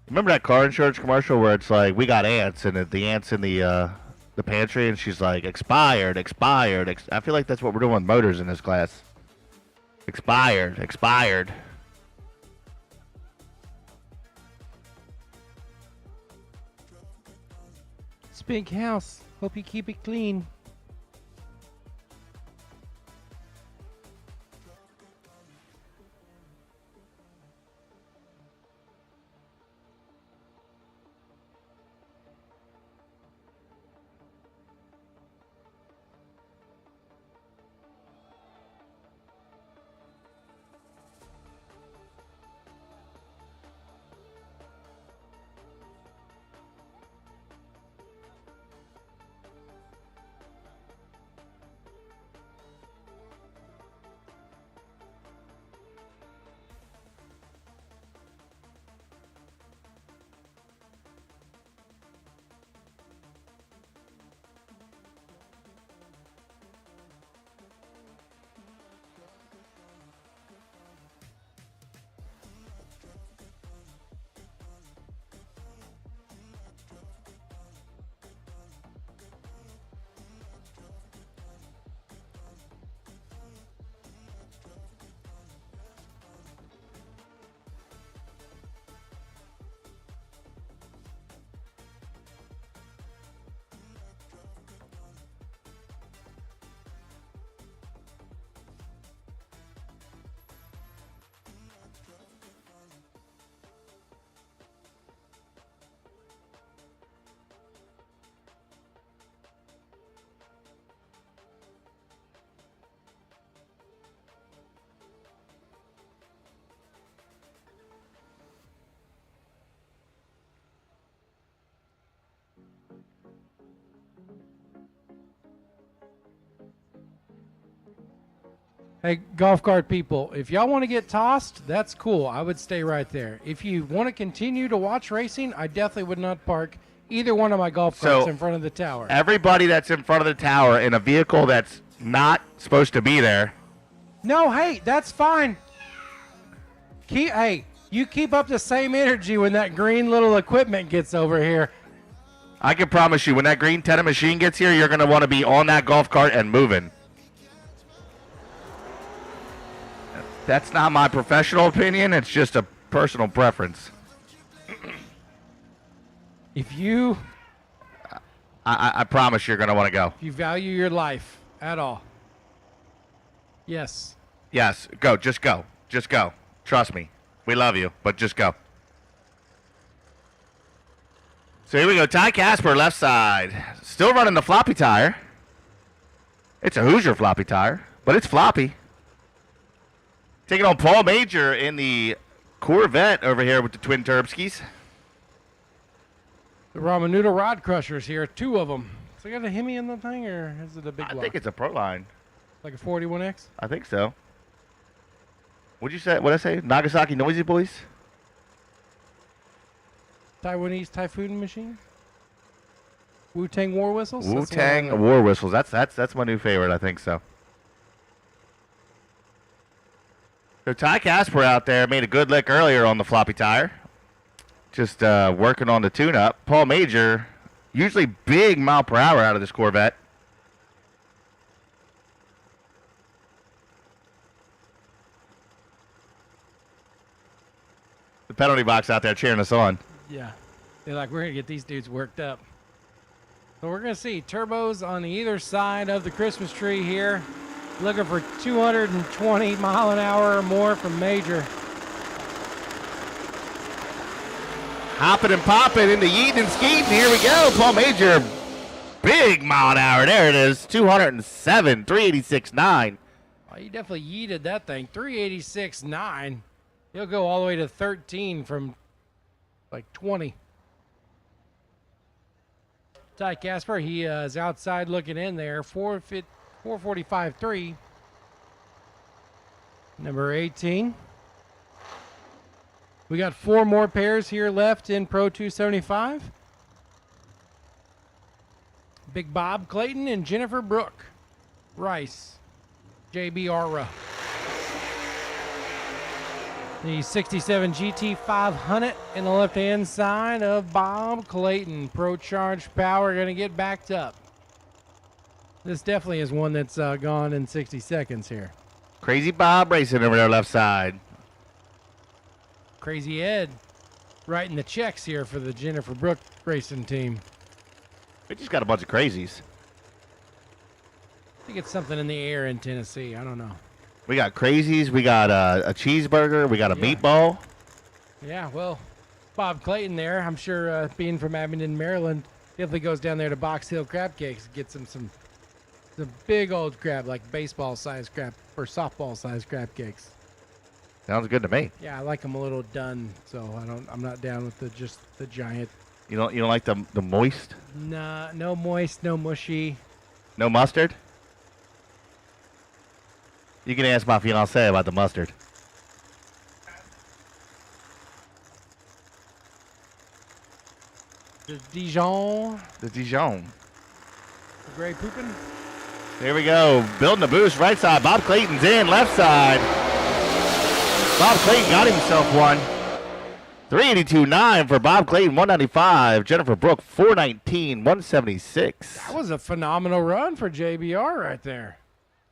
Remember that car insurance commercial where it's like, we got ants, and the ants in the pantry, and she's like, expired, expired. I feel like that's what we're doing with motors in this class. Expired, expired. It's a big house. Hope you keep it clean. Hey, golf cart people, if y'all want to get tossed, that's cool. I would stay right there. If you want to continue to watch racing, I definitely would not park either one of my golf carts in front of the tower. Everybody that's in front of the tower in a vehicle that's not supposed to be there. No, hey, that's fine. You keep up the same energy when that green little equipment gets over here. I can promise you, when that green tennis machine gets here, you're going to want to be on that golf cart and moving. That's not my professional opinion. It's just a personal preference. If you... I promise you're going to want to go. If you value your life at all. Yes. Yes, go. Just go. Just go. Trust me. We love you, but just go. So here we go. Ty Casper, left side. Still running the floppy tire. It's a Hoosier floppy tire, but it's floppy. Taking on Paul Major in the Corvette over here with the twin Turbskis. The Ramen Noodle Rod Crushers here, two of them. So you got a Hemi in the thing, or is it a big block? I think it's a Pro Line. Like a 41X? I think so. What'd you say? What'd I say? Nagasaki Noisy Boys? Taiwanese Typhoon Machine? Wu-Tang War Whistles? Wu-Tang War Whistles. That's my new favorite. I think so. So Ty Casper out there made a good lick earlier on the floppy tire. Just working on the tune-up. Paul Major, usually big mile per hour out of this Corvette. The penalty box out there cheering us on. Yeah. They're like, we're going to get these dudes worked up. So we're going to see turbos on either side of the Christmas tree here. Looking for 220 mile an hour or more from Major. Hopping and popping into yeeting and skeeting. Here we go. Paul Major, big mile an hour. There it is. 207, 386.9. Oh, he definitely yeeted that thing. 386.9. He'll go all the way to 13 from like 20. Ty Casper, he is outside looking in there. 445.3. Number 18. We got 4 more pairs here left in Pro 275. Big Bob Clayton and Jennifer Brooke. Rice. JB Arra. The 67 GT 500 in the left-hand side of Bob Clayton. Pro Charge Power going to get backed up. This definitely is one that's gone in 60 seconds here. Crazy Bob racing over there left side. Crazy Ed writing the checks here for the Jennifer Brook racing team. We just got a bunch of crazies. I think it's something in the air in Tennessee. I don't know. We got crazies. We got a cheeseburger. We got a meatball. Yeah, well, Bob Clayton there, I'm sure being from Abingdon, Maryland, definitely goes down there to Box Hill Crab Cakes, gets him some big old crab, like baseball-sized crab or softball-sized crab cakes. Sounds good to me. Yeah, I like them a little done, so I'm not down with the giant. You don't like the moist? Nah, no moist, no mushy. No mustard? You can ask my fiancée about the mustard. The Dijon. The Dijon. The Grey Poopin'. There we go. Building a boost. Right side. Bob Clayton's in. Left side. Bob Clayton got himself one. 382.9 for Bob Clayton. 195. Jennifer Brook. 419. 176. That was a phenomenal run for JBR right there.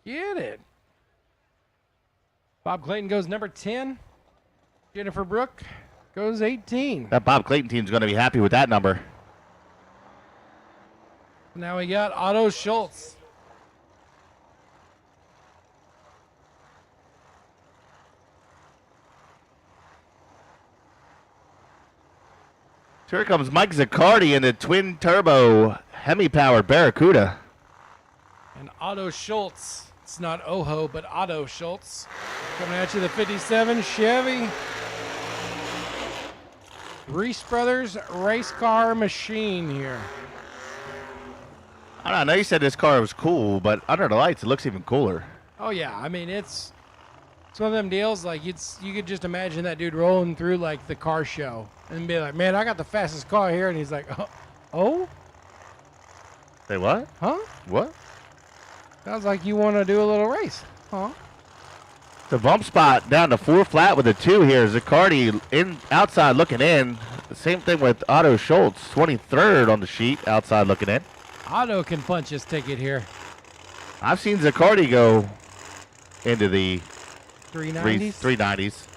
Get it. Bob Clayton goes number 10. Jennifer Brook goes 18. That Bob Clayton team's going to be happy with that number. Now we got Otto Schultz. So here comes Mike Zaccardi in the twin-turbo Hemi-powered Barracuda. And Otto Schultz. It's not Oho, but Otto Schultz. Coming at you, the 57 Chevy. Reese Brothers race car machine here. I know you said this car was cool, but under the lights, it looks even cooler. Oh, yeah. I mean, it's one of them deals, like, you could just imagine that dude rolling through, like, the car show and be like, man, I got the fastest car here. And he's like, oh? Say what? Huh? What? Sounds like you want to do a little race, huh? The bump spot down to 4 flat with a 2 here. Zaccardi in outside looking in. The same thing with Otto Schultz, 23rd on the sheet, outside looking in. Otto can punch his ticket here. I've seen Zaccardi go into the 390s. 390s.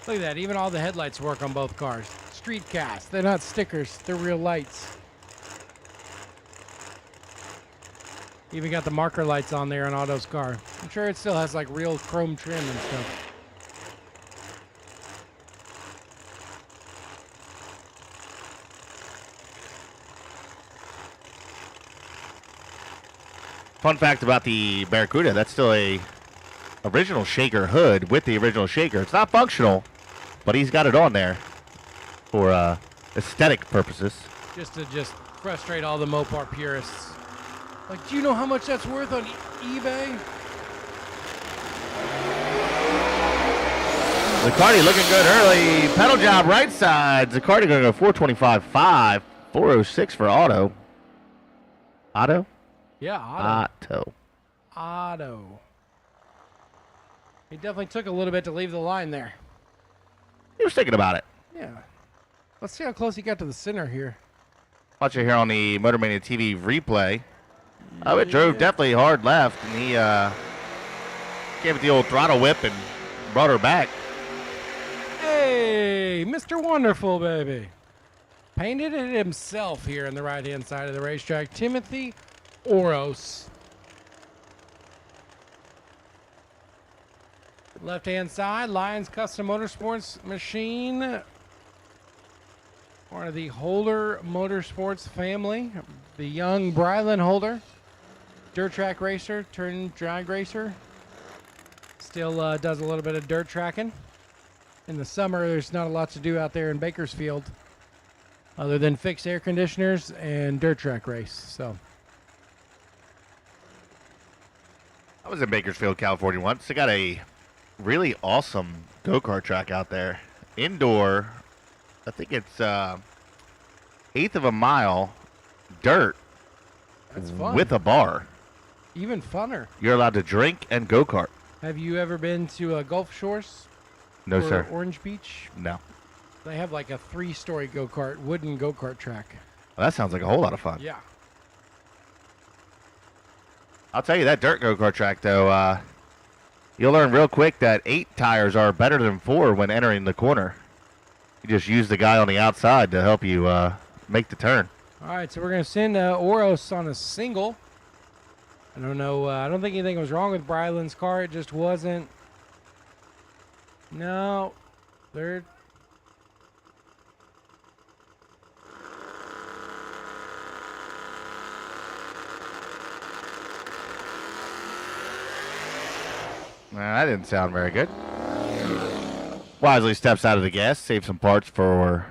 Look at that. Even all the headlights work on both cars. Street cast. They're not stickers. They're real lights. Even got the marker lights on there on Otto's car. I'm sure it still has like real chrome trim and stuff. Fun fact about the Barracuda, that's still a original shaker hood with the original shaker. It's not functional, but he's got it on there for aesthetic purposes. Just to frustrate all the Mopar purists. Like, do you know how much that's worth on eBay? Zaccardi looking good early. Pedal job right side. Zaccardi going to go 425.5. 406 for Otto. Otto? Yeah, Otto. Otto. Otto. He definitely took a little bit to leave the line there. He was thinking about it. Yeah. Let's see how close he got to the center here. Watch it here on the Motormania TV replay. Oh, it drove definitely hard left, and he gave it the old throttle whip and brought her back. Hey, Mr. Wonderful, baby. Painted it himself here on the right-hand side of the racetrack. Timothy Oros. Left-hand side, Lions Custom Motorsports machine. Part of the Holder Motorsports family. The young Brylan Holder. Dirt track racer turned drag racer. Still does a little bit of dirt tracking. In the summer, there's not a lot to do out there in Bakersfield other than fix air conditioners and dirt track race. So I was in Bakersfield, California once. They got a really awesome go-kart track out there. Indoor, I think it's eighth of a mile dirt. That's fun. With a bar. even funner. You're allowed to drink and go-kart. Have you ever been to Gulf Shores? No, or sir. Orange Beach? No. They have like a 3-story go-kart, wooden go-kart track. Well, that sounds like a whole lot of fun. Yeah. I'll tell you that dirt go-kart track, though, you'll learn real quick that 8 tires are better than 4 when entering the corner. You just use the guy on the outside to help you make the turn. All right, so we're going to send Oros on a single. I don't know. I don't think anything was wrong with Bryland's car. It just wasn't. No. They're... That didn't sound very good. Wisely steps out of the gas, save some parts for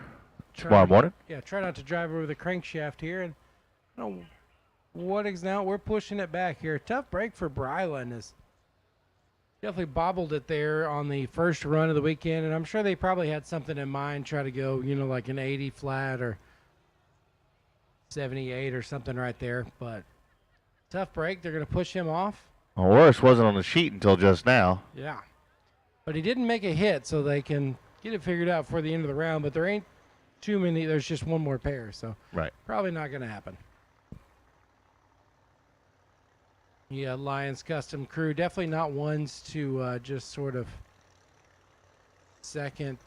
tomorrow morning. Yeah, try not to drive over the crankshaft here. And I don't know what is now. We're pushing it back here. Tough break for Bryland. Is definitely bobbled it there on the first run of the weekend, and I'm sure they probably had something in mind. Try to go, like an 80 flat or 78 or something right there. But tough break. They're going to push him off. Well, Worse wasn't on the sheet until just now. Yeah. But he didn't make a hit, so they can get it figured out for the end of the round. But there ain't too many. There's just one more pair, so right. Probably not going to happen. Yeah, Lions Custom Crew, definitely not ones to just sort of second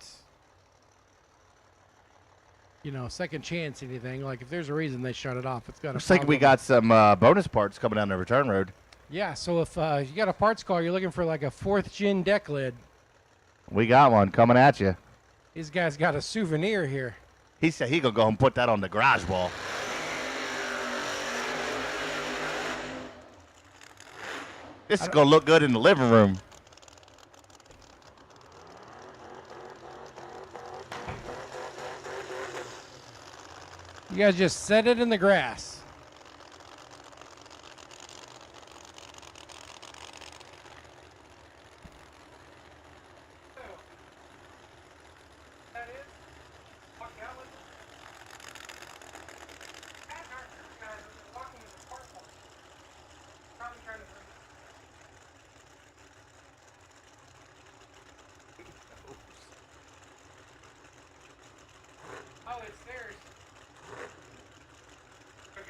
chance anything. Like, if there's a reason they shut it off, it's got to. Looks like we got some bonus parts coming down the return road. Yeah, so if you got a parts call, you're looking for like a 4th gen deck lid. We got one coming at you. These guys got a souvenir here. He said he gonna go and put that on the garage wall. This is gonna look good in the living room. You guys just set it in the grass.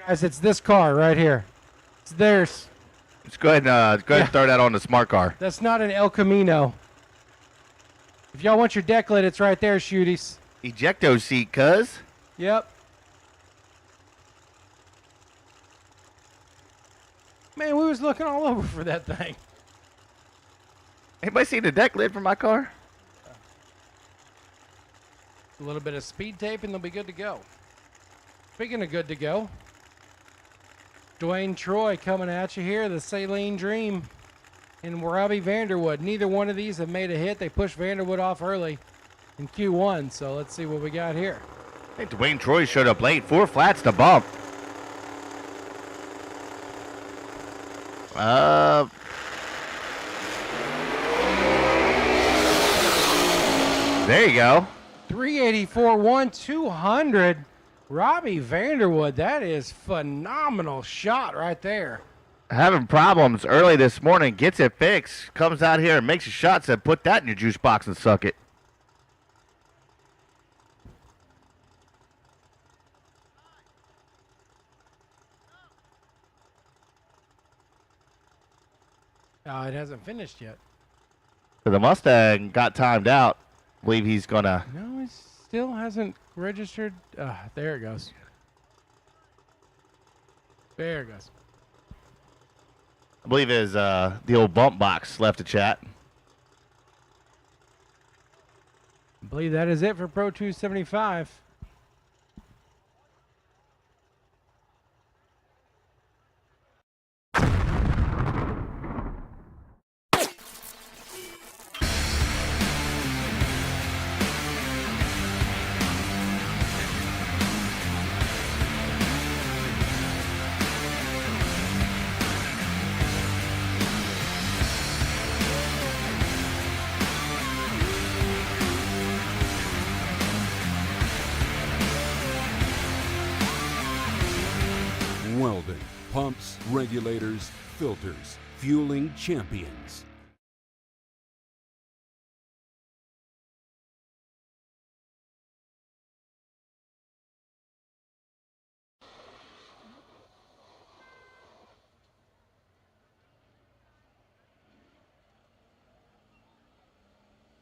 Guys, it's this car right here. It's theirs. Let's go ahead and throw that on the smart car. That's not an El Camino. If y'all want your deck lid, it's right there, shooties. Ejecto seat, cuz. Yep. Man, we was looking all over for that thing. Anybody seen the deck lid for my car? A little bit of speed tape and they'll be good to go. Speaking of good to go, Dwayne Troy coming at you here, the Saline Dream and Robbie Vanderwood. Neither one of these have made a hit. They pushed Vanderwood off early in Q1, so let's see what we got here. I think Dwayne Troy showed up late. 4 flats to bump. There you go. 384, 1,200. Robbie Vanderwood, that is phenomenal shot right there. Having problems early this morning, gets it fixed, comes out here and makes a shot, said put that in your juice box and suck it. It hasn't finished yet. So the Mustang got timed out. I believe he's going to... No, it still hasn't registered. There it goes. There it goes. I believe his the old bump box left a chat. I believe that is it for Pro 275. Welding, pumps, regulators, filters, fueling champions.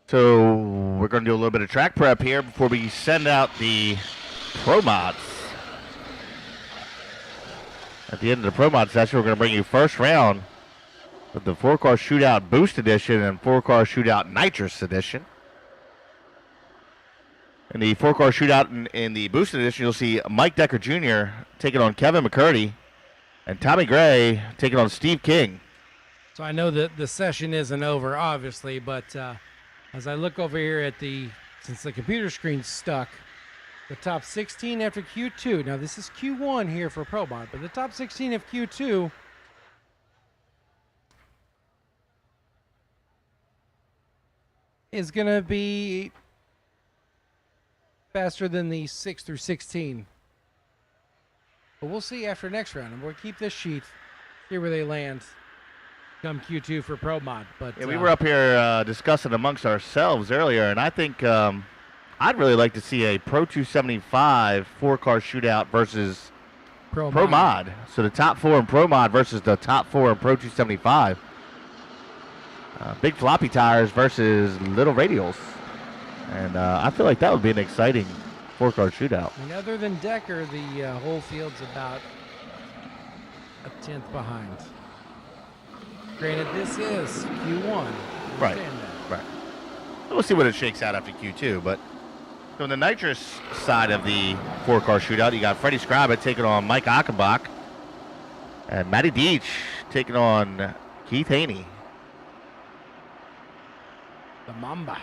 So we're going to do a little bit of track prep here before we send out the Pro Mods. At the end of the Pro Mod session, we're going to bring you first round of the 4-car shootout Boost Edition and 4-car shootout Nitrous Edition. In the 4-car shootout in the Boost Edition, you'll see Mike Decker Jr. taking on Kevin McCurdy and Tommy Gray taking on Steve King. So I know that the session isn't over, obviously, but as I look over here at since the computer screen's stuck, the top 16 after Q2. Now this is Q1 here for Pro Mod, but the top 16 of Q2 is going to be faster than the 6 through 16. But we'll see after next round, and we'll keep this sheet, see where they land come Q2 for Pro Mod. But yeah, we were up here discussing amongst ourselves earlier, and I think I'd really like to see a Pro 275 4-car shootout versus Pro Mod. So the top 4 in Pro Mod versus the top 4 in Pro 275. Big floppy tires versus little radials. And I feel like that would be an exciting 4-car shootout. I mean, other than Decker, the whole field's about a tenth behind. Granted, this is Q1. Right. Right. We'll see what it shakes out after Q2, but so on the nitrous side of the 4-car shootout, you got Freddie Scribett taking on Mike Achenbach, and Matty Deach taking on Keith Haney. The Mamba.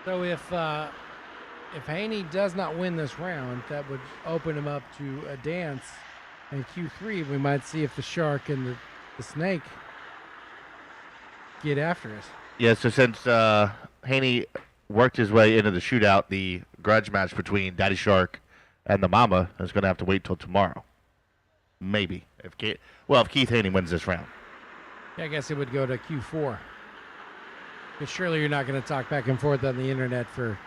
So if Haney does not win this round, that would open him up to a dance. In Q3, we might see if the Shark and the Snake get after it. Yeah, so since Haney worked his way into the shootout, the grudge match between Daddy Shark and the Mama is going to have to wait till tomorrow. Maybe. If Keith Haney wins this round. Yeah, I guess it would go to Q4. Because surely you're not going to talk back and forth on the internet for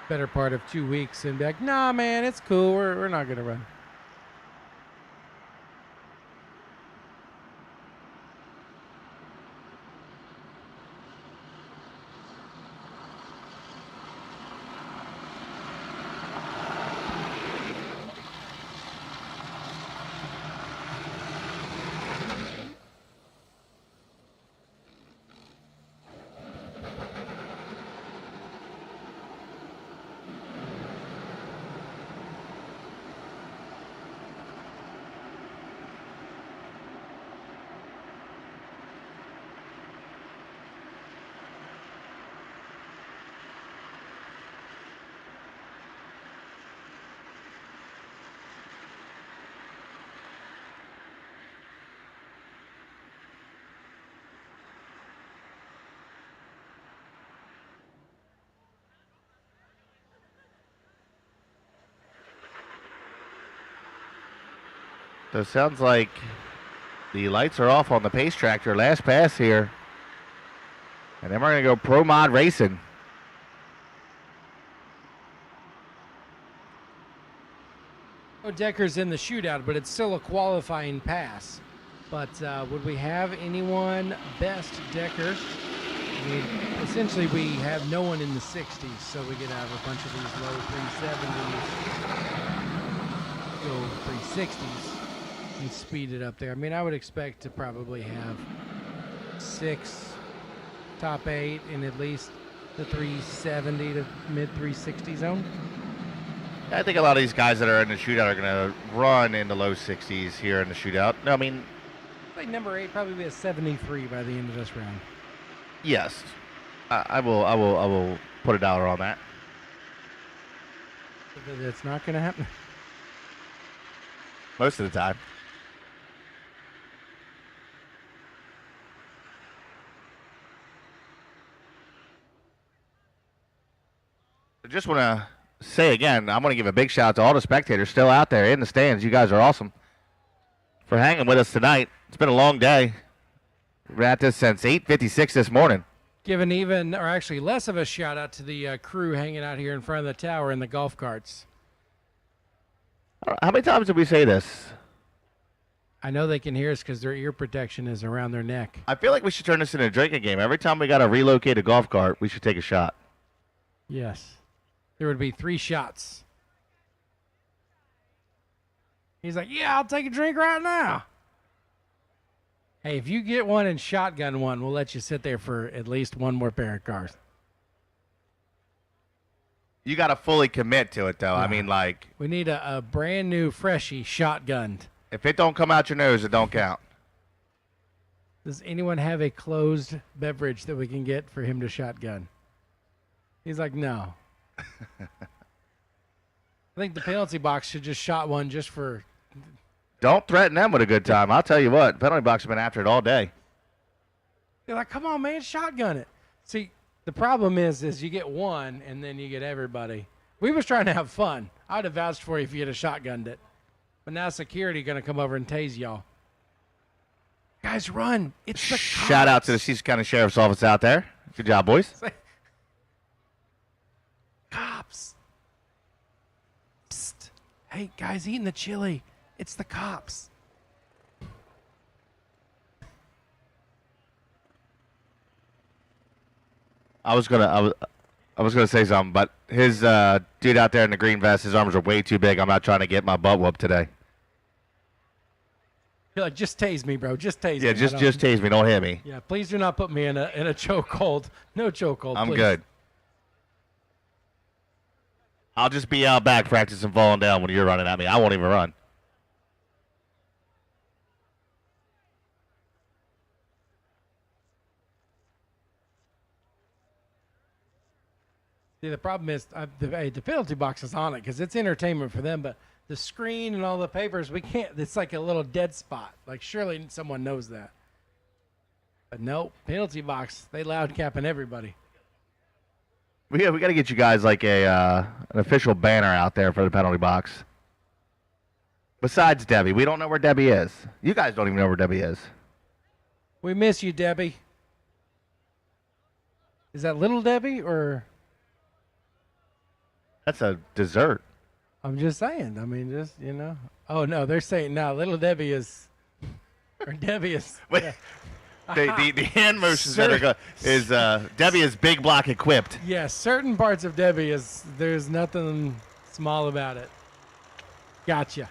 better part of 2 weeks and be like, nah, man, it's cool. We're not going to run. So it sounds like the lights are off on the pace tractor. Last pass here. And then we're going to go Pro Mod Racing. Decker's in the shootout, but it's still a qualifying pass. But would we have anyone best Decker? I mean, essentially we have no one in the 60s, so we could have a bunch of these low 370s, go 360s, and speed it up there. I mean, I would expect to probably have 6 top 8 in at least the 370 to mid 360 zone. I think a lot of these guys that are in the shootout are going to run in the low 60s here in the shootout. No, I mean, like number 8 probably be a 73 by the end of this round. Yes, I will put a dollar on that. It's not going to happen. Most of the time. I just want to say again, I want to give a big shout out to all the spectators still out there in the stands. You guys are awesome. for hanging with us tonight. It's been a long day. We're at this since 8:56 this morning. Give an even, or actually less of a shout out to the crew hanging out here in front of the tower in the golf carts. How many times did we say this? I know they can hear us because their ear protection is around their neck. I feel like we should turn this into a drinking game. Every time we got to relocate a golf cart, we should take a shot. Yes. There would be 3 shots. He's like, yeah, I'll take a drink right now. Hey, if you get one and shotgun one, we'll let you sit there for at least one more pair of cars. You got to fully commit to it, though. I mean, like... We need a brand new freshie shotgunned. If it don't come out your nose, it don't count. Does anyone have a closed beverage that we can get for him to shotgun? He's like, no. I think the penalty box should just shot one just for... Don't threaten them with a good time. I'll tell you what, penalty box has been after it all day. They're like, come on, man, shotgun it. See, the problem is you get one and then you get everybody. We was trying to have fun. I'd have vouched for you if you had a shotgunned it. But now security going to come over and tase y'all. Guys, run. It's the cops. Shout out to the Cecil County Sheriff's Office out there. Good job, boys. Cops. Psst. Hey, guys, eating the chili. It's the cops. I was gonna say something, but his dude out there in the green vest, his arms are way too big. I'm not trying to get my butt whooped today. You're like, just tase me, bro. Just tase me. Yeah, just tase me. Don't hit me. Yeah, please do not put me in a chokehold. No chokehold. I'm please. good. I'll just be out back practicing falling down when you're running at me. I won't even run. See, the problem is the penalty box is on it because it's entertainment for them, but the screen and all the papers, we can't. It's like a little dead spot. Like, surely someone knows that. But no, penalty box, they loud capping everybody. We got to get you guys like an official banner out there for the penalty box. Besides Debbie, we don't know where Debbie is. You guys don't even know where Debbie is. We miss you, Debbie. Is that little Debbie or? That's a dessert. I'm just saying. I mean, just, you know. Oh, no, they're saying no. Little Debbie is, or Debbie is. Wait, the hand motions that are going is Debbie is big block equipped. Yes, certain parts of Debbie is, there's nothing small about it. Gotcha.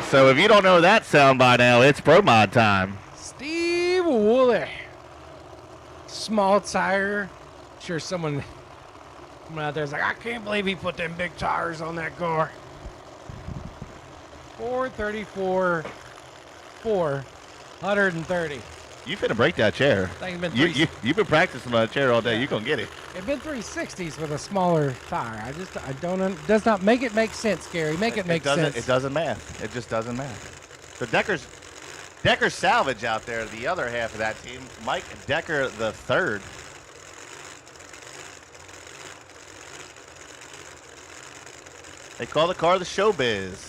So if you don't know that sound by now, it's Pro Mod time. Steve Woolley. Small tire. Sure someone out there's like, I can't believe he put them big tires on that car. 434, 130. You finna break that chair. I think it's been You've been practicing on that chair all day. Yeah. You gonna get it. It's been 360s with a smaller tire. I don't does not make it make sense, Gary. Make it make sense. It doesn't math. It just doesn't math. So Decker's salvage out there, the other half of that team, Mike Decker the third. They call the car the Showbiz.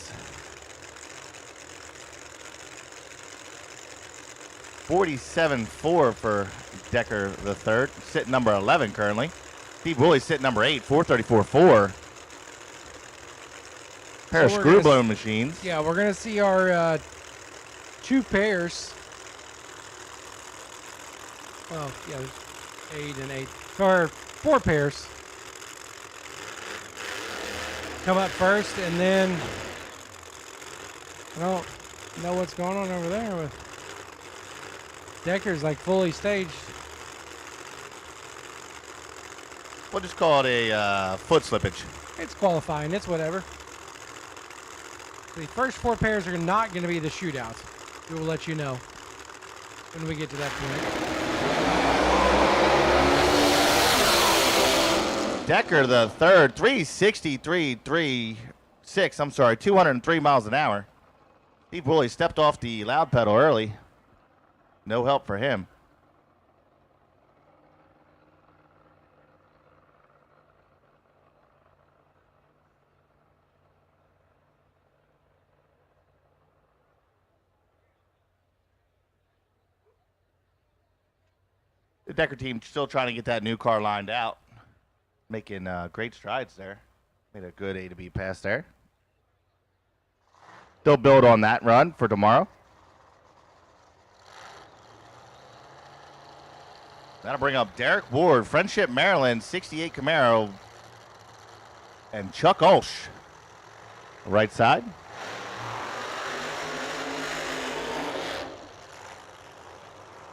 47.4 for Decker the third, sitting number 11 currently. Steve Woolley's sitting number 8, 434.4. Pair of screw blown machines. Yeah, we're gonna see our 2 pairs. Well, yeah, 8 and 8, or 4 pairs come up first, and then I don't know what's going on over there with Decker's like fully staged. We'll just call it a foot slippage. It's qualifying. It's whatever. The first 4 pairs are not going to be the shootout. We will let you know when we get to that point. Decker the third, 363.36. I'm sorry, 203 miles an hour. Steve Woolley stepped off the loud pedal early. No help for him. The Decker team still trying to get that new car lined out. Making great strides there. Made a good A to B pass there. They'll build on that run for tomorrow. That'll bring up Derek Ward, Friendship, Maryland, 68 Camaro, and Chuck Olsch, right side.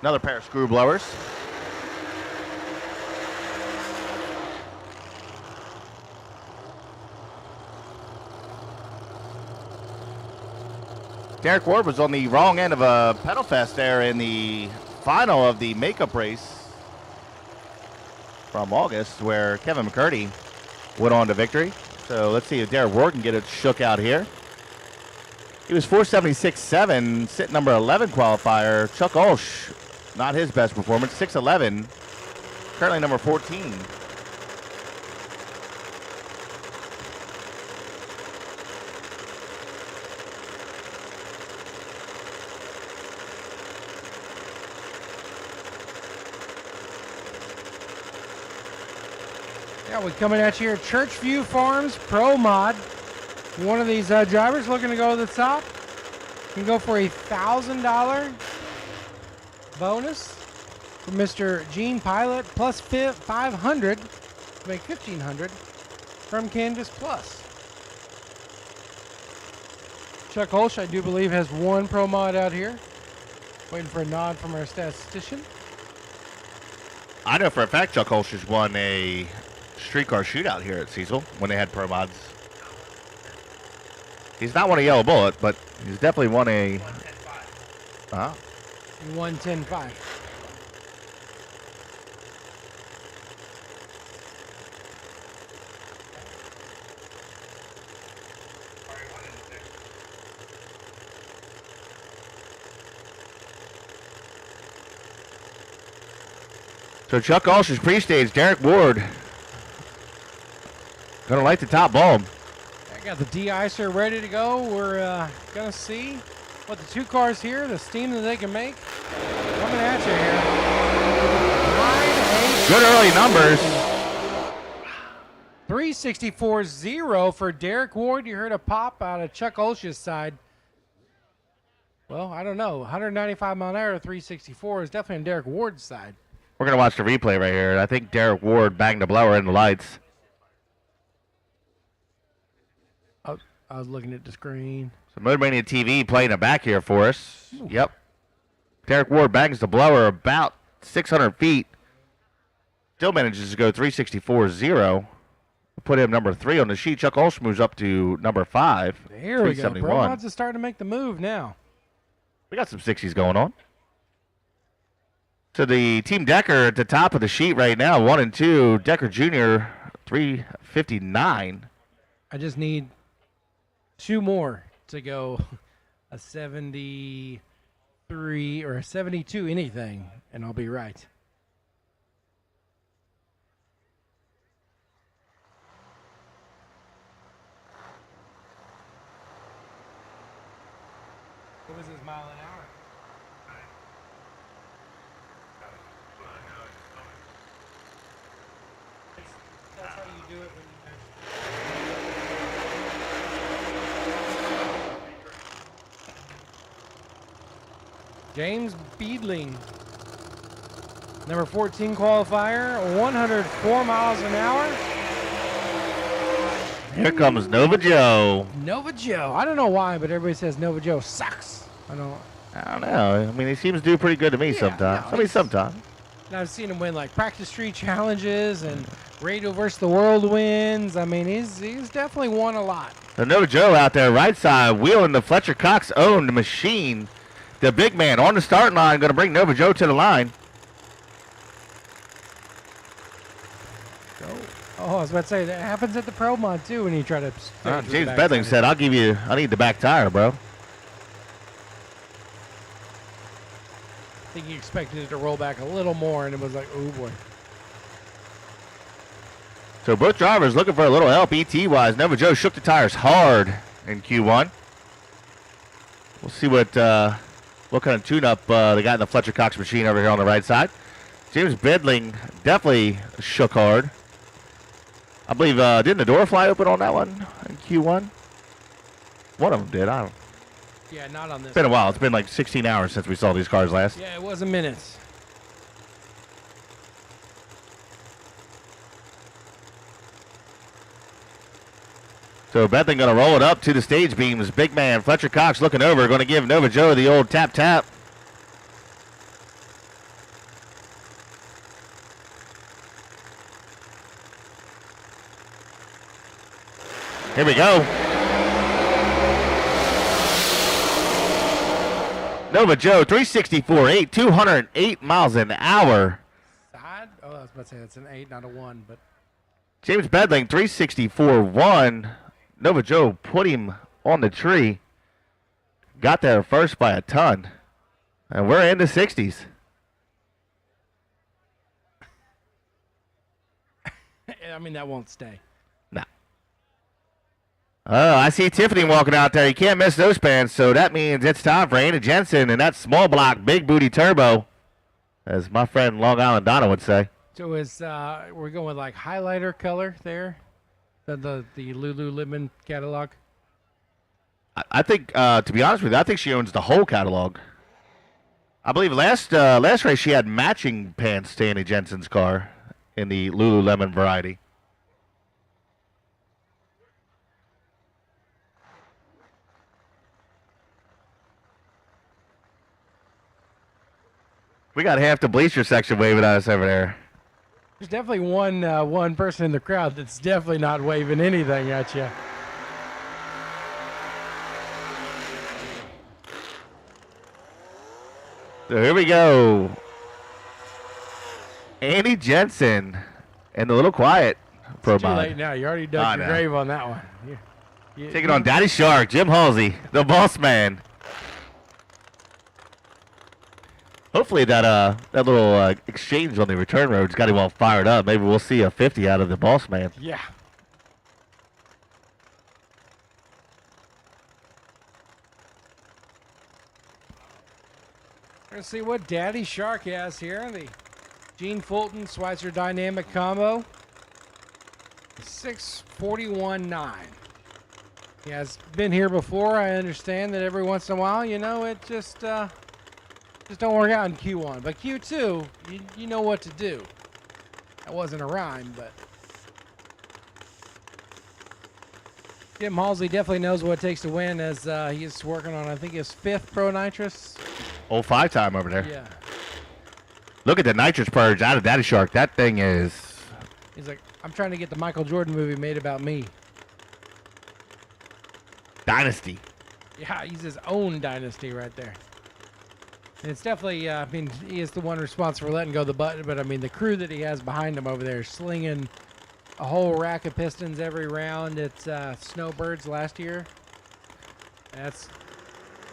Another pair of screw blowers. Derek Ward was on the wrong end of a pedal fest there in the final of the makeup race from August, where Kevin McCurdy went on to victory. So let's see if Derek Ward can get it shook out here. He was 476.7, sitting number 11 qualifier. Chuck Olsch, not his best performance, 6'11", currently number 14. Yeah, we're coming at you here. Churchview Farms Pro Mod. One of these drivers looking to go to the top can go for a $1,000 bonus for Mr. Gene Pilot, plus 500 to make 1,500 from Canvas Plus. Chuck Olsch, I do believe, has one Pro Mod out here. Waiting for a nod from our statistician. I know for a fact Chuck Olsch has won a streetcar shootout here at Cecil when they had Pro Mods. He's not won a yellow bullet, but he's definitely won a... He won 10-5. So Chuck Olsch's pre-stage, Derek Ward. Gonna light the top bulb. I got the de-icer ready to go. We're gonna see what the two cars here, the steam that they can make. Coming at you here. Good early numbers. 364.0 for Derek Ward. You heard a pop out of Chuck Olsch's side. Well, I don't know. 195 mile an hour, 364 is definitely on Derek Ward's side. We're gonna watch the replay right here. I think Derek Ward banged the blower in the lights. I was looking at the screen. So Motor Mania TV playing it back here for us. Ooh. Yep. Derek Ward bangs the blower about 600 feet. Still manages to go 364.0. Put him number 3 on the sheet. Chuck Olsch moves up to number 5. There we go. Pro Mods is starting to make the move now. We got some 60s going on. So the Team Decker at the top of the sheet right now, 1 and 2. Decker Jr., 359. I just need 2 more to go a 73 or a 72 anything, and I'll be right. What was his mile an hour? That's how you do it when you James Beedling, number 14 qualifier, 104 miles an hour. Here comes Nova Joe. Nova Joe. I don't know why, but everybody says Nova Joe sucks. I don't know. I mean, he seems to do pretty good to me sometimes. No, sometimes. And I've seen him win like practice street challenges and Radio versus the World wins. I mean, he's definitely won a lot. So Nova Joe out there, right side, wheeling the Fletcher Cox owned machine. The big man on the start line, going to bring Nova Joe to the line. Oh, I was about to say, that happens at the Pro Mod, too, when you try to... James Bedling said, I need the back tire, bro. I think he expected it to roll back a little more, and it was like, oh, boy. So both drivers looking for a little help ET-wise. Nova Joe shook the tires hard in Q1. We'll see what kind of tune-up they got in the Fletcher Cox machine over here on the right side. James Bedling definitely shook hard. I believe, didn't the door fly open on that one in Q1? One of them did. I don't. Yeah, not on this. It's been a while. It's been like 16 hours since we saw these cars last. Yeah, it wasn't minutes. So Bedling going to roll it up to the stage beams. Big man Fletcher Cox looking over, going to give Nova Joe the old tap tap. Here we go. Nova Joe 364.8, 208 miles an hour. Side? Oh, I was about to say that's an 8, not a 1, but James Bedling 364.1. Nova Joe put him on the tree. Got there first by a ton. And we're in the 60s. I mean, that won't stay. No. Oh, I see Tiffany walking out there. You can't miss those pants. So that means it's time for Andy Jensen and that small block big booty turbo, as my friend Long Island Donna would say. So is we're going with like highlighter color there? The Lululemon catalog? I think, to be honest with you, I think she owns the whole catalog. I believe last race she had matching pants to Andy Jensen's car in the Lululemon variety. We got half the bleacher section waving at us over there. There's definitely one person in the crowd that's definitely not waving anything at you. So here we go. Andy Jensen and the little quiet pro It's too late now. You already dug your grave on that one. Taking on Daddy Shark, Jim Halsey, the boss man. Hopefully that little exchange on the return road's got him all fired up. Maybe we'll see a 50 out of the boss man. Yeah. Let's see what Daddy Shark has here. The Gene Fulton Schweitzer Dynamic Combo. 641.9. He has been here before. I understand that every once in a while, it just don't work out in Q1. But Q2, you know what to do. That wasn't a rhyme, but Jim Halsey definitely knows what it takes to win, as he is working on, I think, his 5th Pro Nitrous. Old 5-time over there. Yeah. Look at the nitrous purge out of Daddy Shark. That thing is... He's like, I'm trying to get the Michael Jordan movie made about me. Dynasty. Yeah, he's his own dynasty right there. And it's definitely, he is the one responsible for letting go of the button, but the crew that he has behind him over there slinging a whole rack of pistons every round at Snowbirds last year. That's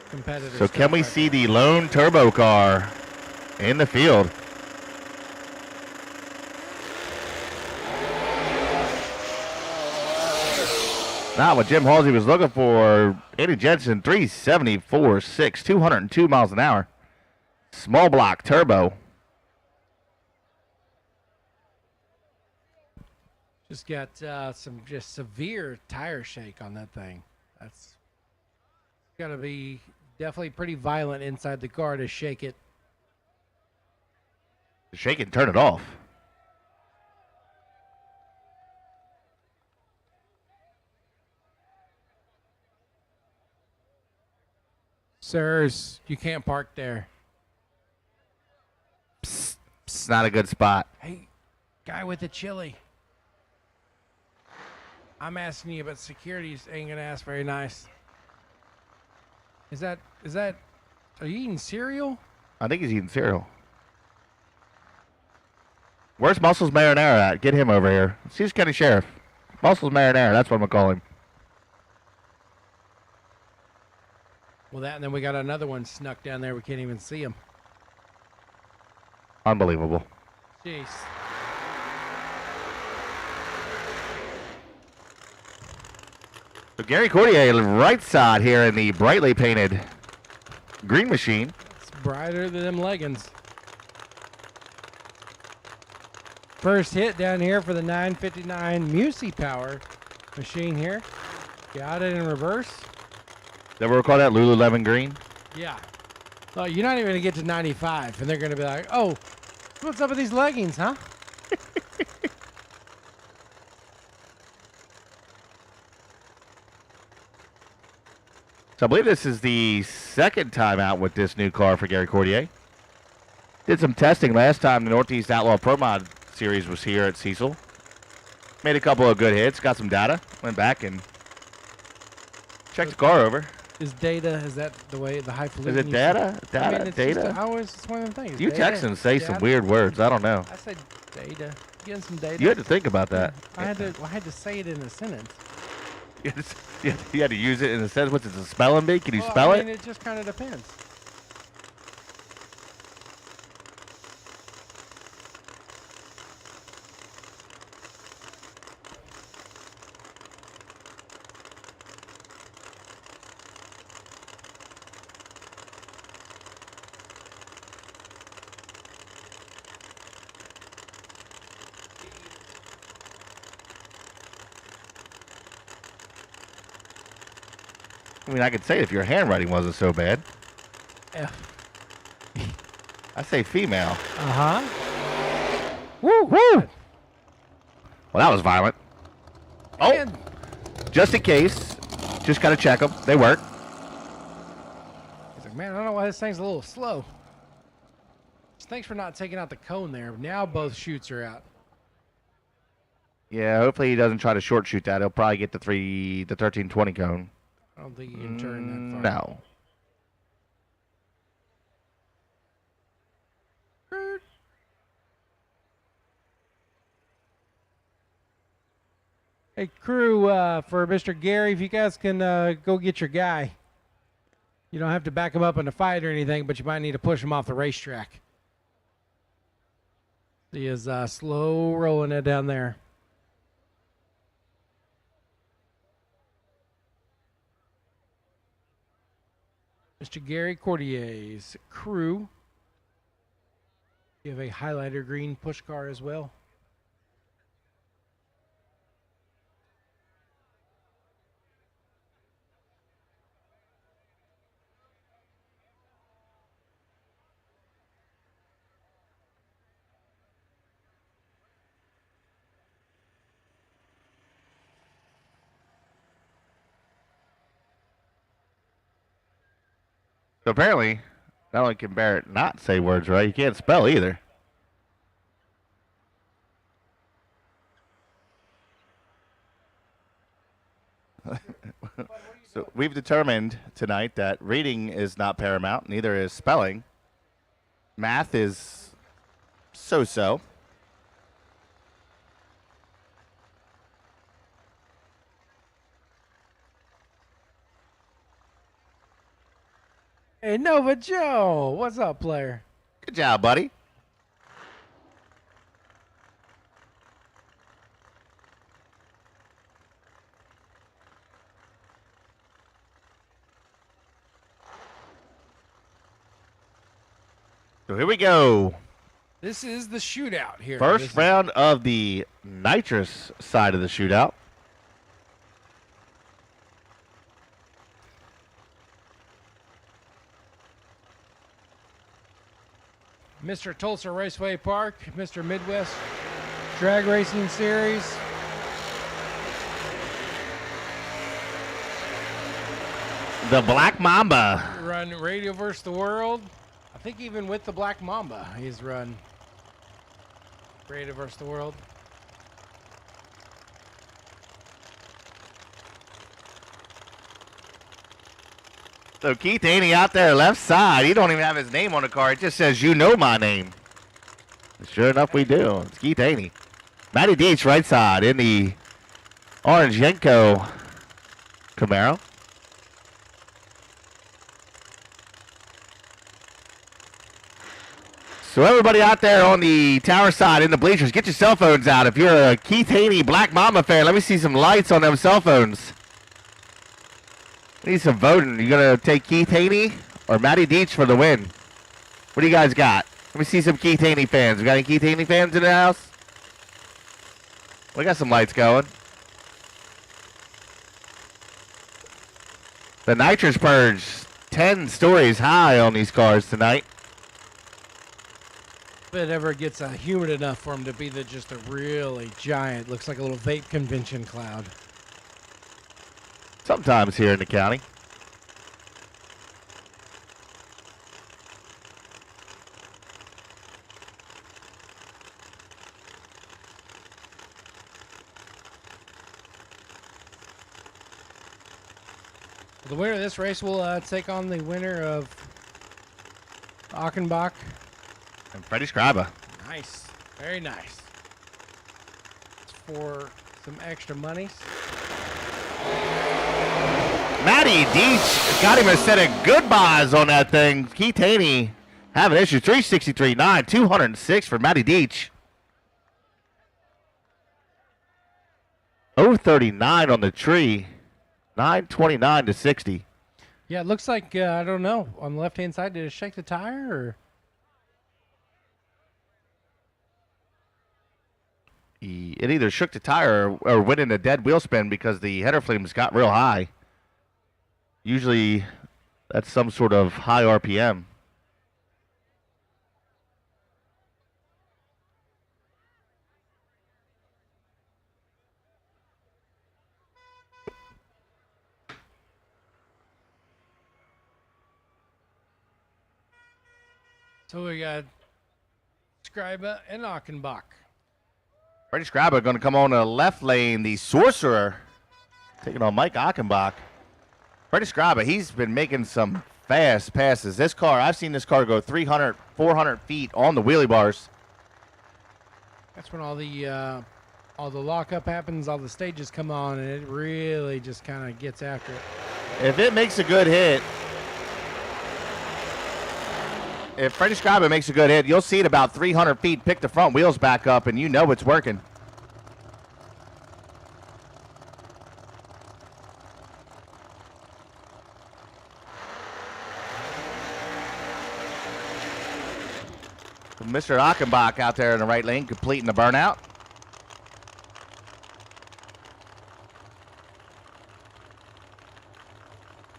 competitive. So can we see the lone turbo car in the field? Not what Jim Halsey was looking for. Andy Jensen, 374.6, 202 miles an hour. Small block turbo. Just got some just severe tire shake on that thing. That's got to be definitely pretty violent inside the car to shake it. Shake it and turn it off. Sirs, you can't park there. Psst, it's not a good spot. Hey, guy with the chili. I'm asking you, but security ain't gonna ask very nice. Is that, are you eating cereal? I think he's eating cereal. Where's Muscles Marinara at? Get him over here. Caesar County Sheriff. Muscles Marinara, that's what I'm gonna call him. Well, that, and then we got another one snuck down there. We can't even see him. Unbelievable. Jeez. So Gary Cordier, right side here in the brightly painted green machine. It's brighter than them leggings. First hit down here for the 959 Musi Power machine here. Got it in reverse. Is that what we call that? Lululemon green? Yeah. Well, you're not even going to get to 95, and they're going to be like, oh, what's up with these leggings, huh? So I believe this is the second time out with this new car for Gary Cordier. Did some testing last time the Northeast Outlaw Pro Mod Series was here at Cecil. Made a couple of good hits, got some data, went back and checked the car over. Is that the way, the highfalutin? Is it data? Data? I mean, it's data? it's one of the things. You Data, Texans say some data. weird words. I don't know. I said data. Getting some data. You had to think about that. I had to say it in a sentence. You had to use it in a sentence. What's it, a spelling bee? Can you Well, spell I mean, it? it just kind of depends. I mean, I could say it if your handwriting wasn't so bad. F. I say female. Uh-huh. Woo, woo! Well, that was violent. Oh, And just in case, just gotta check them. They work. he's like, man, I don't know why this thing's a little slow. Thanks for not taking out the cone there. Now both chutes are out. Yeah, hopefully he doesn't try to short shoot that. He'll probably get the 1320 cone. I don't think you can turn that far. No. Hey, crew, for Mr. Gary, if you guys can go get your guy. You don't have to back him up in a fight or anything, but you might need to push him off the racetrack. He is slow rolling it down there. Mr. Gary Cordier's crew. You have a highlighter green push car as well. So apparently, not only can Barrett not say words right, he can't spell either. So we've determined tonight that reading is not paramount, neither is spelling. Math is so-so. Hey, Nova Joe, what's up, player? Good job, buddy. So here we go. This is the shootout here. First round of the nitrous side of the shootout. Mr. Tulsa Raceway Park, Mr. Midwest Drag Racing Series. The Black Mamba. Run Radio vs. the World. I think even with the Black Mamba, he's run Radio vs. the World. So Keith Haney out there left side. He don't even have his name on the car. It just says, "You know my name." Sure enough, we do. It's Keith Haney. Matty Deach right side in the orange Yenko Camaro. So everybody out there on the tower side in the bleachers, get your cell phones out. If you're a Keith Haney Black Mamba fan, let me see some lights on them cell phones. Need some voting. You gonna take Keith Haney or Matty Deach for the win? What do you guys got? Let me see some Keith Haney fans. We got any Keith Haney fans in the house? We got some lights going. The nitrous purge, 10 stories high on these cars tonight. If it ever gets humid enough for them to be just a really giant, looks like a little vape convention cloud. Sometimes here in the county. The winner of this race will take on the winner of Achenbach. And Freddie Scriba. Nice. Very nice. For some extra monies. Matty Deach got him a set of goodbyes on that thing. Keith Haney having issues. 363.9, 206 for Matty Deach. 039 on the tree. 929 to 60. Yeah, it looks like, I don't know, on the left-hand side, did it shake the tire, or? It either shook the tire or went in a dead wheel spin because the header flames got real high. Usually, that's some sort of high RPM. So we got Scriba and Achenbach. Freddie Scriba going to come on the left lane. The Sorcerer taking on Mike Achenbach. Freddie Scriba, he's been making some fast passes. This car, I've seen this car go 300, 400 feet on the wheelie bars. That's when all the lockup happens, all the stages come on, and it really just kind of gets after it. If it makes a good hit, if Freddie Scriba makes a good hit, you'll see it about 300 feet, pick the front wheels back up, and you know it's working. Mr. Achenbach out there in the right lane, completing the burnout.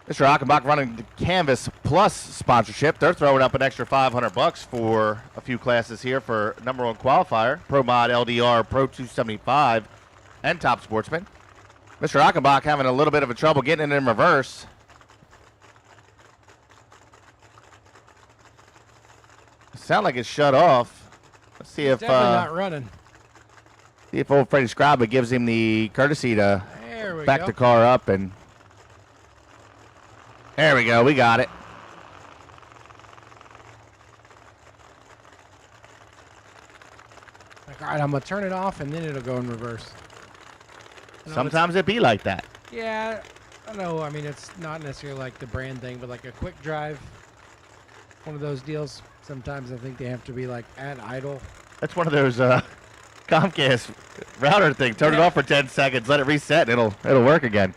Mr. Achenbach running the Canvas Plus sponsorship. They're throwing up an extra $500 for a few classes here for number one qualifier, Pro Mod LDR, Pro 275, and Top Sportsman. Mr. Achenbach having a little bit of a trouble getting it in reverse. Sound like it's shut off. Let's see if Definitely not running. See if old Freddie Scriba gives him the courtesy to back the car up, and there we go. We got it. Like, all right, I'm gonna turn it off, and then it'll go in reverse. Sometimes it be like that. Yeah, I know. I mean, it's not necessarily like the brand thing, but like a quick drive, one of those deals. Sometimes I think they have to be like at idle. That's one of those Comcast router thing. Turn it off for 10 seconds, let it reset, and it'll work again.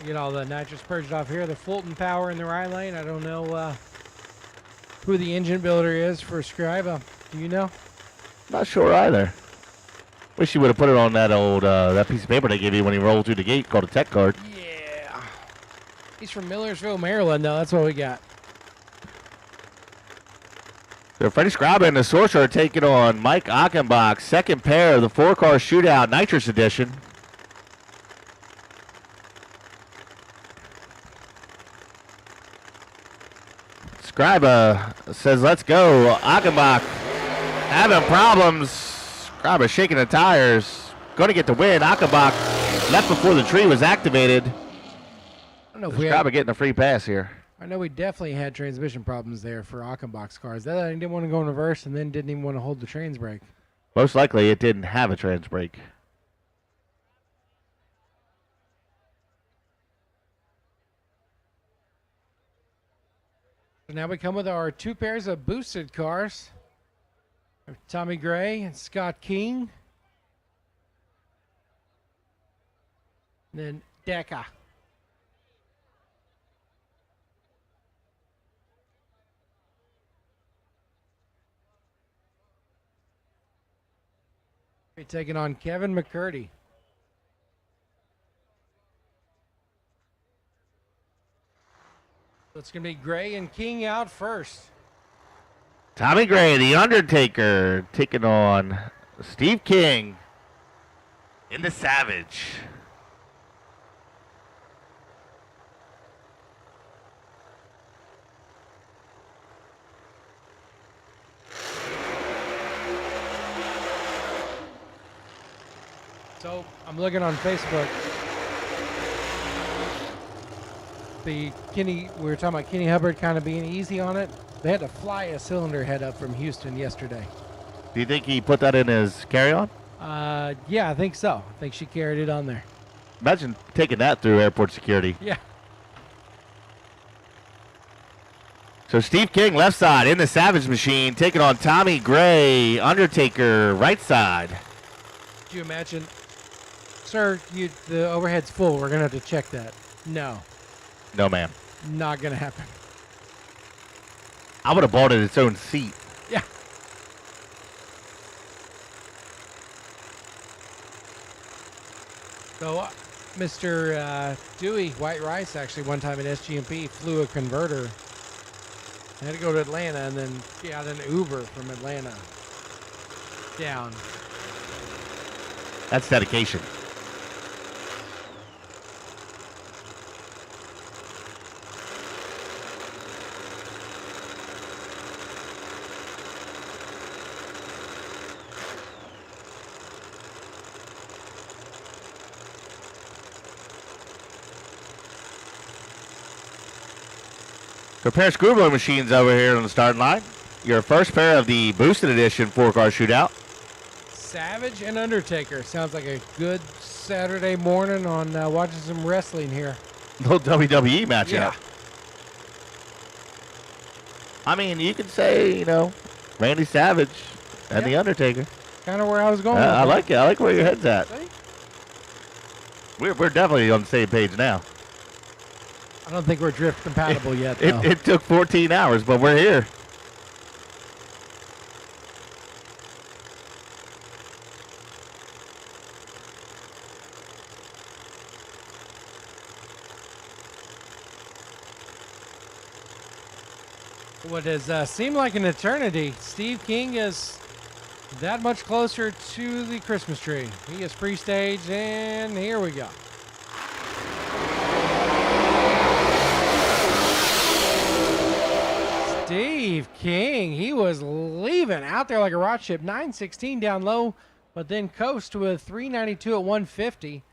Get all the nitrous purged off here. The Fulton power in the right lane. I don't know who the engine builder is for Scriba. Do you know? Not sure either. Wish you would have put it on that old that piece of paper they gave you when he rolled through the gate called a tech card. Yeah. He's from Millersville, Maryland, though. That's what we got. So Freddie Scriba and the Sorcerer are taking on Mike Achenbach, second pair of the four-car shootout nitrous edition. Scriba says, let's go. Achenbach having problems. Scriba shaking the tires. Going to get the win. Achenbach left before the tree was activated. I don't know if Scriba getting a free pass here. I know we definitely had transmission problems there for Achenbach's cars. That I didn't want to go in reverse and then didn't even want to hold the trans brake. Most likely it didn't have a trans brake. So now we come with our two pairs of boosted cars. Tommy Gray and Scott King. And then Decca. We're taking on Kevin McCurdy. So it's going to be Gray and King out first. Tommy Gray, the Undertaker, taking on Steve King in the Savage. So I'm looking on Facebook. We were talking about Kenny Hubbard kind of being easy on it. They had to fly a cylinder head up from Houston yesterday. Do you think he put that in his carry-on? Yeah, I think so. I think she carried it on there. Imagine taking that through airport security. Yeah. So Steve King, left side, in the Savage Machine, taking on Tommy Gray, Undertaker, right side. Could you imagine? Sir, the overhead's full. We're going to have to check that. No. No, ma'am. Not going to happen. I would have bought it its own seat. Yeah. So, Mr. Dewey White Rice actually one time at SGMP flew a converter. I had to go to Atlanta and then got an Uber from Atlanta down. That's dedication. So a pair of Screwball machines over here on the starting line. Your first pair of the boosted edition 4-car shootout. Savage and Undertaker. Sounds like a good Saturday morning on watching some wrestling here. Little WWE matchup. Yeah. I mean, you could say, Randy Savage and The Undertaker. Kind of where I was going. I like it. I like where your head's at. See? We're definitely on the same page now. I don't think we're drift compatible yet, though. It took 14 hours, but we're here. What has seemed like an eternity, Steve King is that much closer to the Christmas tree. He is pre-staged, and here we go. Steve King, he was leaving out there like a rocket ship. 916 down low, but then coast with 392 at 150.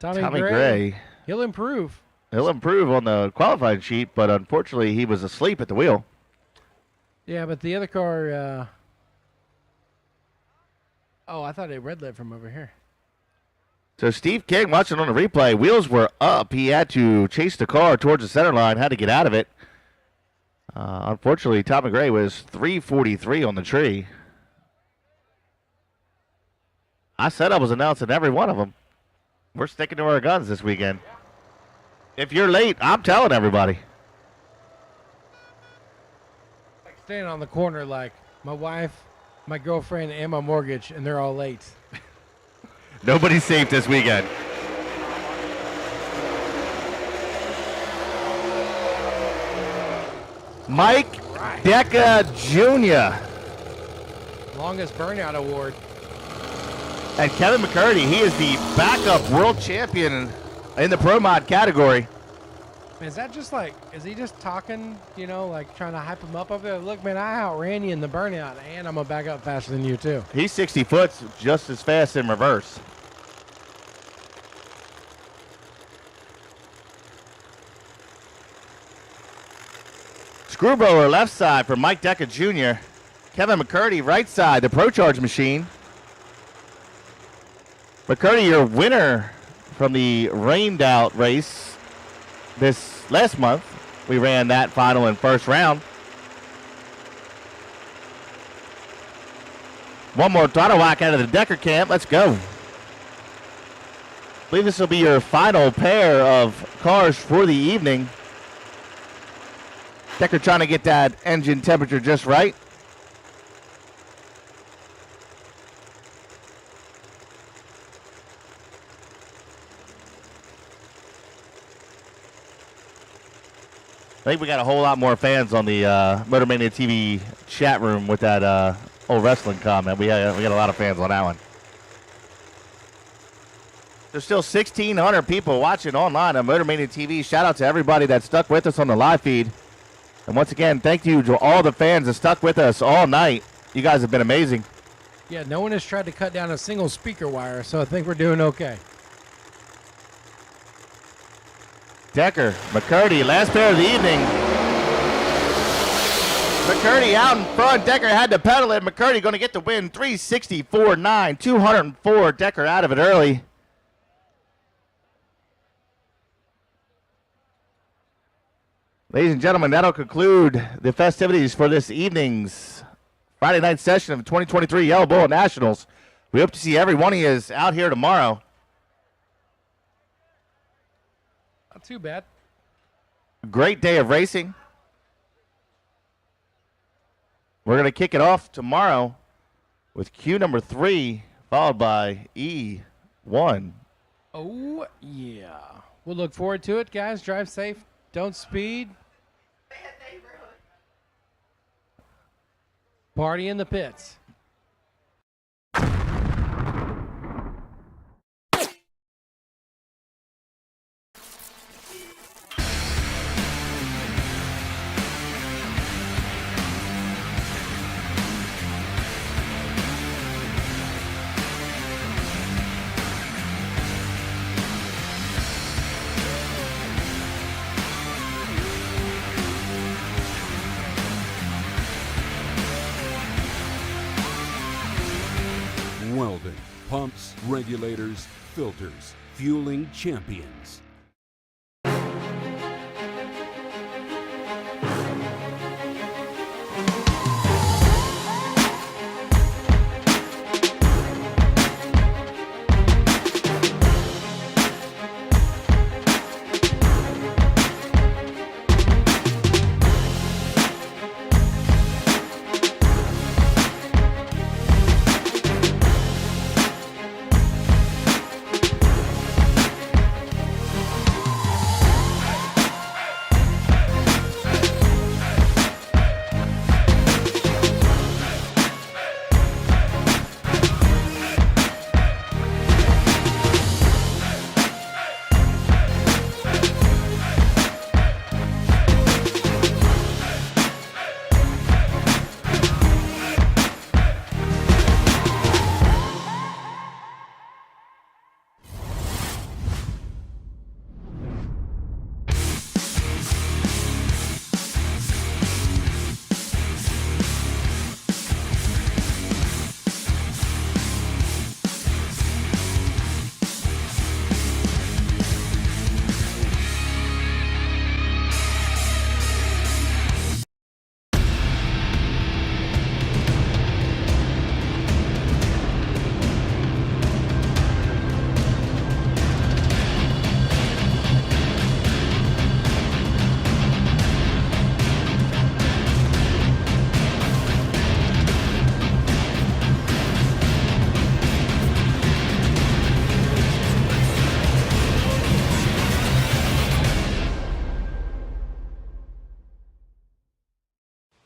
Tommy Gray, he'll improve. He'll improve on the qualifying sheet, but unfortunately he was asleep at the wheel. Yeah, but the other car, I thought it red lit from over here. So Steve King, watching on the replay, wheels were up. He had to chase the car towards the center line, had to get out of it. Unfortunately, Tommy Gray was 343 on the tree. I said I was announcing every one of them. We're sticking to our guns this weekend. If you're late, I'm telling everybody. Like standing on the corner like my wife, my girlfriend, and my mortgage, and they're all late. Nobody's safe this weekend. Mike Deca Jr. Longest burnout award. And Kevin McCurdy, he is the backup world champion in the Pro Mod category. Is that just like, is he just talking, like trying to hype him up over there? Look, man, I outran you in the burnout, and I'm going to back up faster than you, too. He's 60 foot, just as fast in reverse. Screwblower left side for Mike Deca Jr. Kevin McCurdy right side, the Pro Charge machine. McCurdy, your winner from the rained out race this last month. We ran that final and first round. One more throttle whack out of the Decker camp. Let's go. I believe this will be your final pair of cars for the evening. Decker trying to get that engine temperature just right. I think we got a whole lot more fans on the Motor Mania TV chat room with that old wrestling comment. We got a lot of fans on that one. There's still 1,600 people watching online on Motor Mania TV. Shout out to everybody that stuck with us on the live feed. And once again, thank you to all the fans that stuck with us all night. You guys have been amazing. Yeah, no one has tried to cut down a single speaker wire, so I think we're doing okay. Decker, McCurdy, last pair of the evening. McCurdy out in front. Decker had to pedal it. McCurdy going to get the win. 364.9, 204. Decker out of it early. Ladies and gentlemen, that'll conclude the festivities for this evening's Friday night session of 2023 Yellow Bull Nationals. We hope to see every one of you out here tomorrow. Not too bad. Great day of racing. We're going to kick it off tomorrow with Q number 3, followed by E1. Oh, yeah. We'll look forward to it, guys. Drive safe. Don't speed. Party in the pits. Welding, pumps, regulators, filters, fueling champions.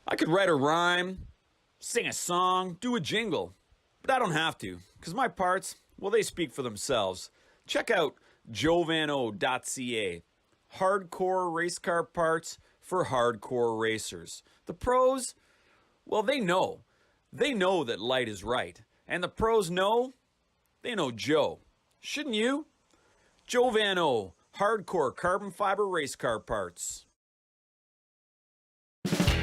I could write a rhyme, sing a song, do a jingle, but I don't have to, because my parts, well, they speak for themselves. Check out jovano.ca. Hardcore race car parts for hardcore racers. The pros, well, they know. They know that light is right. And the pros know, they know Joe. Shouldn't you? Jovano, hardcore carbon fiber race car parts.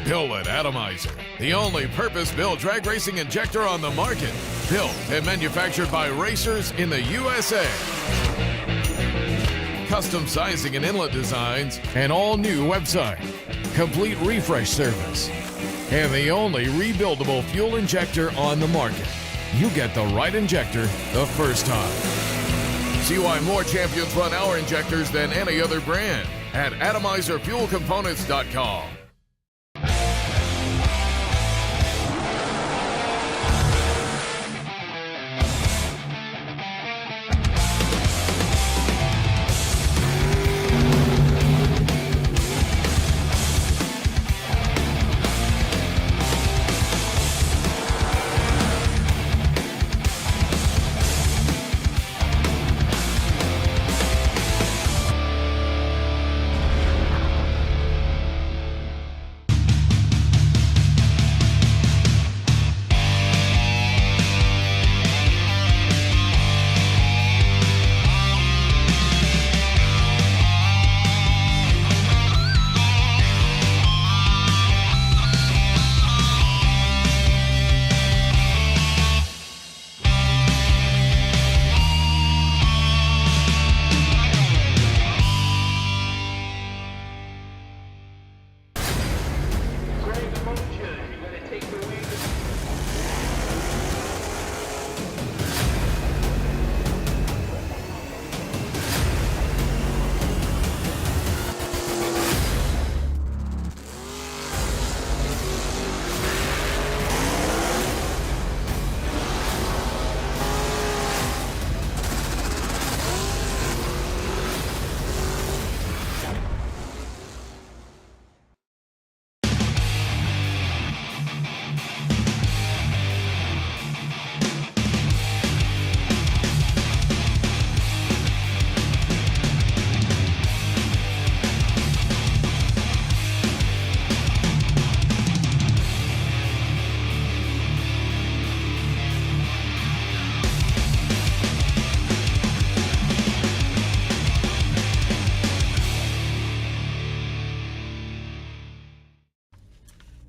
Built Atomizer, the only purpose-built drag racing injector on the market. Built and manufactured by racers in the USA. Custom sizing and inlet designs, an all-new website, complete refresh service, and the only rebuildable fuel injector on the market. You get the right injector the first time. See why more champions run our injectors than any other brand at atomizerfuelcomponents.com.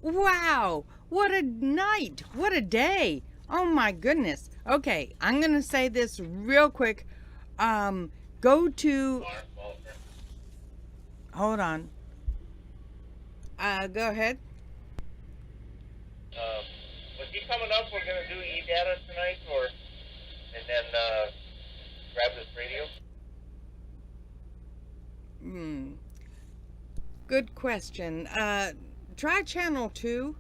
Wow, what a night. What a day. Oh my goodness. Okay, I'm going to say this real quick. Go to... Hold on. Go ahead. Was he coming up? We're going to do e-data tonight, and then grab this radio? Good question. Try channel 2.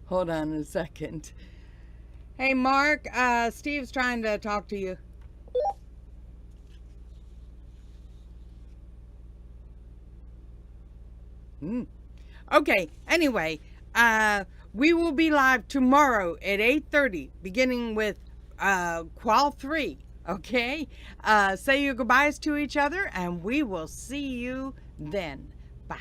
Hold on a second. Hey, Mark, Steve's trying to talk to you. Okay, anyway, we will be live tomorrow at 8:30, beginning with Qual 3, okay? Say your goodbyes to each other, and we will see you then. Bye.